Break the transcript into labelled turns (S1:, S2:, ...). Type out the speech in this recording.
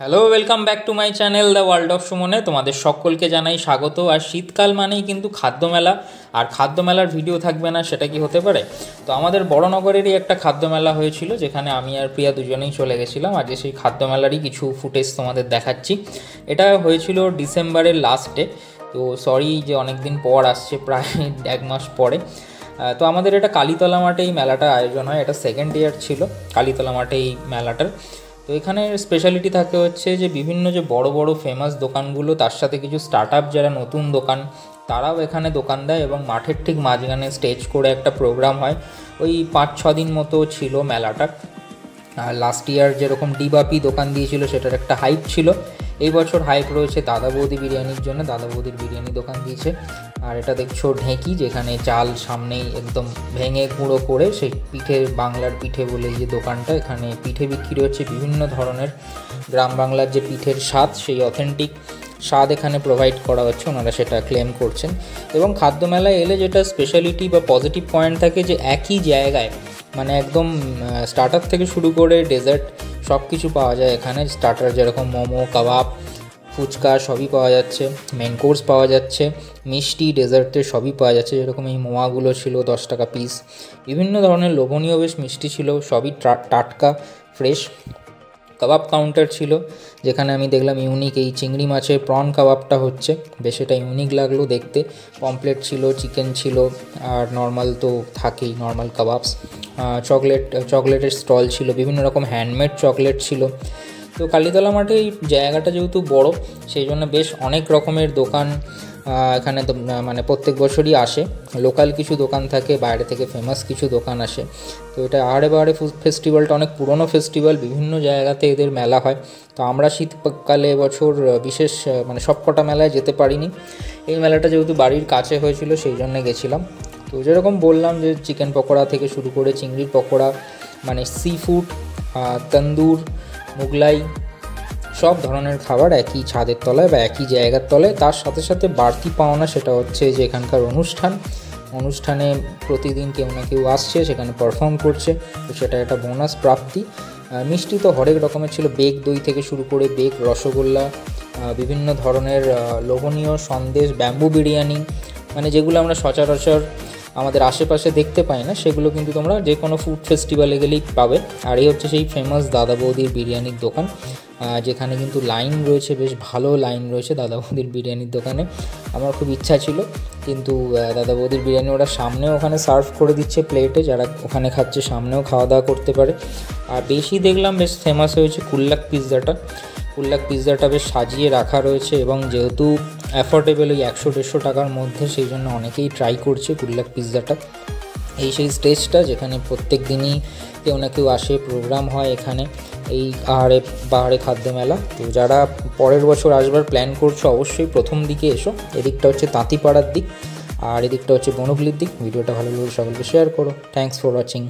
S1: Hello, welcome back to my channel the world of সুমনে। তোমাদের সকলকে জানাই স্বাগত। আর শীতকাল মানেই কিন্তু খাদ্য মেলা, আর খাদ্য মেলার ভিডিও থাকবে না সেটা কি হতে পারে? তো আমাদের বড়নগরেরই একটা খাদ্য মেলা হয়েছিল, যেখানে আমি আর প্রিয়া দুজনেই চলে গেছিলাম। আজকে সেই খাদ্য মেলারই কিছু ফুটেজ তোমাদের দেখাচ্ছি। এটা হয়েছিল ডিসেম্বরের লাস্টে। তো সরি যে অনেক দিন পর আসছে, প্রায় 1 মাস পরে। তো আমাদের এটা কালীতলা মাঠে এই মেলাটার আয়োজন হয়। এটা সেকেন্ড ইয়ার ছিল কালীতলা মাঠে এই মেলাটার। তো এখানে স্পেশালিটি থাকে হচ্ছে যে বিভিন্ন যে বড় বড় ফেমাস দোকানগুলো, তার সাথে কিছু স্টার্ট আপ যারা নতুন দোকান, তারাও এখানে দোকান দেয়। এবং মাঠের ঠিক মাঝখানে স্টেজ করে একটা প্রোগ্রাম হয়। ওই 5-6 দিন মতো ছিল মেলাটা। আর লাস্ট ইয়ার যেরকম ডিবাপি দোকান দিয়েছিল, সেটার একটা হাইপ ছিল। এই বছর হাইপ রয়েছে দাদা বৌদি বিরিয়ানির জন্য। দাদা বৌদির বিরিয়ানি দোকান দিয়েছে। আর এটা দেখছো ঢেঁকি, যেখানে চাল সামনেই একদম ভেঙে গুঁড়ো করে সেই পিঠে, বাংলার পিঠে বলে যে দোকানটা, এখানে পিঠে বিক্রি হচ্ছে। বিভিন্ন ধরনের গ্রাম বাংলার যে পিঠের স্বাদ, সেই অথেন্টিক স্বাদ এখানে প্রোভাইড করা হচ্ছে, ওনারা সেটা ক্লেম করছেন। এবং খাদ্য মেলায় এলে যেটা স্পেশালিটি বা পজিটিভ পয়েন্ট থাকে, যে একই জায়গায় মানে একদম স্টার্টার থেকে শুরু করে ডেজার্ট সব কিছু পাওয়া যায় এখানে। স্টার্টার যেরকম মোমো, কাবাব, ফুচকা সবই পাওয়া যাচ্ছে, মেন কোর্স পাওয়া যাচ্ছে, মিষ্টি, ডেজার্টের সবই পাওয়া যাচ্ছে। যেরকম এই মোয়াগুলো ছিল 10 টাকা পিস। বিভিন্ন ধরনের লোভনীয় বেশ মিষ্টি ছিল, সবই টাটকা ফ্রেশ। কাবাব কাউন্টার ছিল, যেখানে আমি দেখলাম ইউনিক এই চিংড়ি মাছের প্রন কাবাবটা হচ্ছে, বেশ এটা ইউনিক লাগলো দেখতে। পমপ্লেট ছিল, চিকেন ছিল, আর নর্মাল তো থাকেই নর্মাল কাবাবস। চকলেটের স্টল ছিল, বিভিন্ন রকম হ্যান্ডমেড চকলেট ছিল। তো কালীতলা মাঠে এই জায়গাটা যেহেতু বড়, সেই জন্য বেশ অনেক রকমের দোকান এখানে মানে প্রত্যেক বছরই আসে। লোকাল কিছু দোকান থাকে, বাইরে থেকে ফেমাস কিছু দোকান আসে। তো এটা আহারে বাহারে ফুড ফেস্টিভ্যালটা অনেক পুরনো ফেস্টিভ্যাল, বিভিন্ন জায়গাতে এদের মেলা হয়। তো আমরা শীতকালে এবছর বিশেষ মানে সব কটা মেলায় যেতে পারিনি। এই মেলাটা যেহেতু বাড়ির কাছে হয়েছিল, সেই জন্য গেছিলাম। তো যেরকম বললাম যে চিকেন পকোড়া থেকে শুরু করে চিংড়ির পকোড়া, মানে সি ফুড, তন্দুর, মুগলাই, সব ধরনের খাবার একই ছাদের তলায় বা একই জায়গার তলায়। তার সাথে সাথে বাড়তি পাওনা সেটা হচ্ছে যে এখানকার অনুষ্ঠানে প্রতিদিন কেউ না কেউ আসছে, সেখানে পারফর্ম করছে। তো সেটা একটা বোনাস প্রাপ্তি। মিষ্টি তো হরেক রকমের ছিল, বেক দই থেকে শুরু করে বেক রসগোল্লা, বিভিন্ন ধরনের লোভনীয় সন্দেশ, ব্যাম্বু বিরিয়ানি, মানে যেগুলো আমরা সচরাচর আমাদের আশেপাশে দেখতে পাই না, সেগুলো কিন্তু তোমরা যে কোনো ফুড ফেস্টিভ্যালে গেলেই পাবে। আর এই হচ্ছে সেই ফেমাস দাদা বৌদির বিরিয়ানির দোকান, যেখানে কিন্তু লাইন রয়েছে, বেশ ভালো লাইন রয়েছে দাদা বৌদির বিরিয়ানির দোকানে। আমার খুব ইচ্ছা ছিল, কিন্তু দাদা বৌদির বিরিয়ানি ওরা সামনেও ওখানে সার্ভ করে দিচ্ছে প্লেটে, যারা ওখানে খাচ্ছে সামনেও খাওয়া দাওয়া করতে পারে। আর বেশি দেখলাম বেশ ফেমাস হয়েছে কুল্লাক পিৎজাটা বেশ সাজিয়ে রাখা রয়েছে। এবং যেহেতু অ্যাফোর্ডেবল, ওই 100-150 টাকার মধ্যে, সেই জন্য অনেকেই ট্রাই করছে কুল্লাক পিৎজাটা। এই সেই স্টেজটা যেখানে প্রত্যেক দিনই কেউ না কেউ আসে, প্রোগ্রাম হয় এখানে এই বাহারে খাদ্য মেলা। তো যারা পরের বছর আসবার প্ল্যান করছো, অবশ্যই প্রথম দিকে এসো। এদিকটা হচ্ছে তাঁতিপাড়ার দিক, আর এদিকটা হচ্ছে বনগুলির দিক। ভিডিওটা ভালো লাগলে সকলকে শেয়ার করো। Thanks for watching.